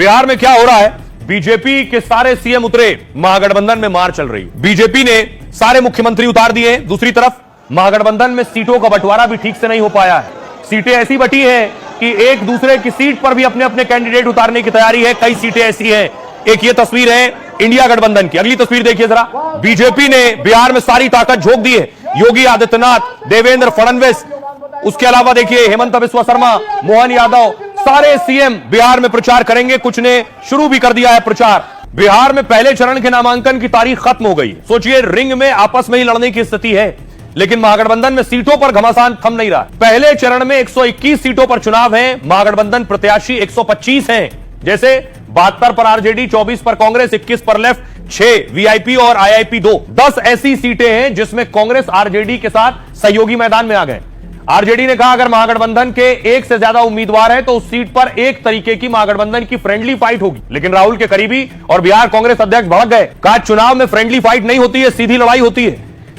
बिहार में क्या हो रहा है? बीजेपी के सारे सीएम उतरे, महागठबंधन में मार चल रही। बीजेपी ने सारे मुख्यमंत्री उतार दिए। दूसरी तरफ महागठबंधन में सीटों का बंटवारा भी ठीक से नहीं हो पाया है। सीटें ऐसी बटी हैं कि एक दूसरे की सीट पर भी अपने अपने कैंडिडेट उतारने की तैयारी है। कई सीटें ऐसी हैं। एक ये तस्वीर है इंडिया गठबंधन की। अगली तस्वीर देखिए जरा। बीजेपी ने बिहार में सारी ताकत झोंक दी है। योगी आदित्यनाथ, देवेंद्र फडणवीस, उसके अलावा देखिए हेमंत बिस्वा शर्मा, मोहन यादव, सारे सीएम बिहार में प्रचार करेंगे। कुछ ने शुरू भी कर दिया है प्रचार। बिहार में पहले चरण के नामांकन की तारीख खत्म हो गई। सोचिए, रिंग में आपस में ही लड़ने की स्थिति है, लेकिन महागठबंधन में सीटों पर घमासान थम नहीं रहा। पहले चरण में 121 सीटों पर चुनाव है। महागठबंधन प्रत्याशी 125 हैं। जैसे 72 पर आरजेडी, 24 पर कांग्रेस, 21 पर लेफ्ट, 6 वीआईपी और आईआईपी 2। 10 ऐसी सीटें हैं जिसमें कांग्रेस आरजेडी के साथ सहयोगी मैदान में आ गए। आरजेडी ने कहा अगर महागठबंधन के एक से ज्यादा उम्मीदवार है तो उस सीट पर एक तरीके की महागठबंधन की फ्रेंडली फाइट होगी। लेकिन राहुल के करीबी और बिहार कांग्रेस अध्यक्ष भड़क गए। कहा चुनाव में फ्रेंडली फाइट नहीं होती है, सीधी लड़ाई होती है।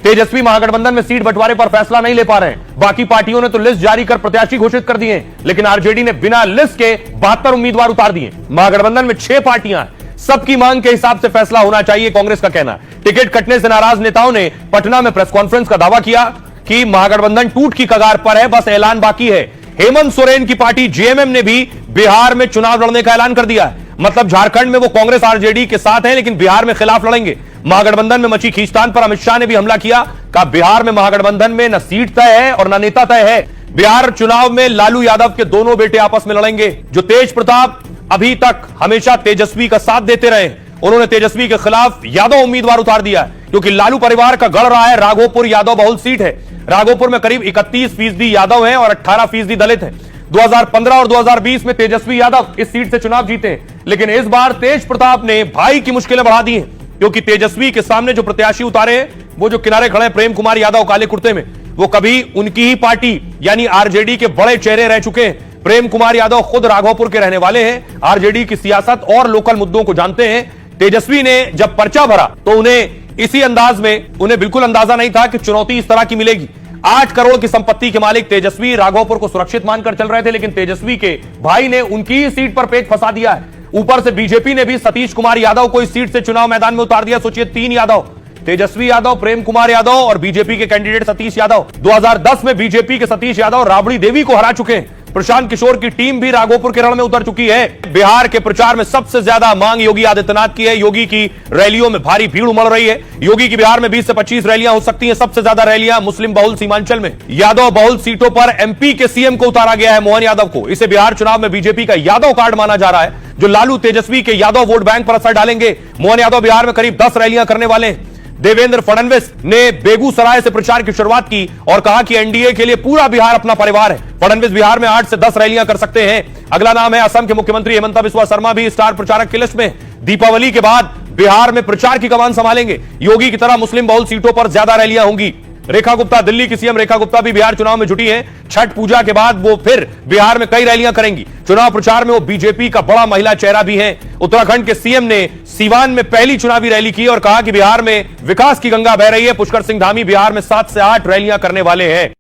तेजस्वी महागठबंधन में सीट बंटवारे पर फैसला नहीं ले पा रहे हैं। बाकी पार्टियों ने तो लिस्ट जारी कर प्रत्याशी घोषित कर दिए, लेकिन आरजेडी ने बिना लिस्ट के 72 उम्मीदवार उतार दिए। महागठबंधन में 6 पार्टियां हैं। सबकी मांग के हिसाब से फैसला होना चाहिए, कांग्रेस का कहना है। टिकट कटने से नाराज नेताओं ने पटना में प्रेस कॉन्फ्रेंस का दावा किया कि महागठबंधन टूट की कगार पर है, बस ऐलान बाकी है। हेमंत सोरेन की पार्टी जेएमएम ने भी बिहार में चुनाव लड़ने का ऐलान कर दिया है। मतलब झारखंड में वो कांग्रेस आरजेडी के साथ है, लेकिन बिहार में खिलाफ लड़ेंगे। महागठबंधन में मची खींचतान पर अमित शाह ने भी हमला किया। कहा बिहार में महागठबंधन में न सीट तय है और न नेता तय है। बिहार चुनाव में लालू यादव के दोनों बेटे आपस में लड़ेंगे। जो तेज प्रताप अभी तक हमेशा तेजस्वी का साथ देते रहे, उन्होंने तेजस्वी के खिलाफ यादव उम्मीदवार उतार दिया है, क्योंकि लालू परिवार का गढ़ रहा है। राघोपुर यादव बहुल सीट है। राघोपुर में करीब 31% यादव हैं और 18% दलित हैं। 2015 और 2020 में तेजस्वी यादव इस सीट से चुनाव जीते, लेकिन इस बार तेज प्रताप ने भाई की मुश्किलें बढ़ा दी हैं, क्योंकि तेजस्वी के सामने जो प्रत्याशी उतारे हैं, वो जो किनारे खड़े हैं प्रेम कुमार यादव काले कुर्ते में, वो कभी उनकी ही पार्टी यानी आरजेडी के बड़े चेहरे रह चुके हैं। प्रेम कुमार यादव खुद राघोपुर के रहने वाले हैं, आरजेडी की सियासत और लोकल मुद्दों को जानते हैं। तेजस्वी ने जब पर्चा भरा तो उन्हें इसी अंदाज में, उन्हें बिल्कुल अंदाजा नहीं था कि चुनौती इस तरह की मिलेगी। 8 करोड़ की संपत्ति के मालिक तेजस्वी राघोपुर को सुरक्षित मानकर चल रहे थे, लेकिन तेजस्वी के भाई ने उनकी ही सीट पर पेच फंसा दिया है। ऊपर से बीजेपी ने भी सतीश कुमार यादव को इस सीट से चुनाव मैदान में उतार दिया। सोचिए, 3 यादव, तेजस्वी यादव, प्रेम कुमार यादव और बीजेपी के कैंडिडेट सतीश यादव। 2010 में बीजेपी के सतीश यादव राबड़ी देवी को हरा चुके हैं। प्रशांत किशोर की टीम भी राघोपुर के रण में उतर चुकी है। बिहार के प्रचार में सबसे ज्यादा मांग योगी आदित्यनाथ की है। योगी की रैलियों में भारी भीड़ उमड़ रही है। योगी की बिहार में 20 से 25 रैलियां हो सकती हैं। सबसे ज्यादा रैलियां मुस्लिम बहुल सीमांचल में। यादव बहुल सीटों पर एमपी के सीएम को उतारा गया है, मोहन यादव को। इसे बिहार चुनाव में बीजेपी का यादव कार्ड माना जा रहा है, जो लालू तेजस्वी के यादव वोट बैंक पर असर डालेंगे। मोहन यादव बिहार में करीब 10 रैलियां करने वाले हैं। देवेंद्र फडणवीस ने बेगूसराय से प्रचार की शुरुआत की और कहा कि एनडीए के लिए पूरा बिहार अपना परिवार है। फडणवीस बिहार में 8 से 10 रैलियां कर सकते हैं। अगला नाम है असम के मुख्यमंत्री हेमंत बिस्वा शर्मा, भी स्टार प्रचारक की लिस्ट में। दीपावली के बाद बिहार में प्रचार की कमान संभालेंगे। योगी की तरह मुस्लिम बहुल सीटों पर ज्यादा रैलियां होंगी। रेखा गुप्ता, दिल्ली की सीएम रेखा गुप्ता भी बिहार चुनाव में जुटी हैं। छठ पूजा के बाद वो फिर बिहार में कई रैलियां करेंगी। चुनाव प्रचार में वो बीजेपी का बड़ा महिला चेहरा भी है। उत्तराखंड के सीएम ने सीवान में पहली चुनावी रैली की और कहा कि बिहार में विकास की गंगा बह रही है। पुष्कर सिंह धामी बिहार में 7 से 8 रैलियां करने वाले हैं।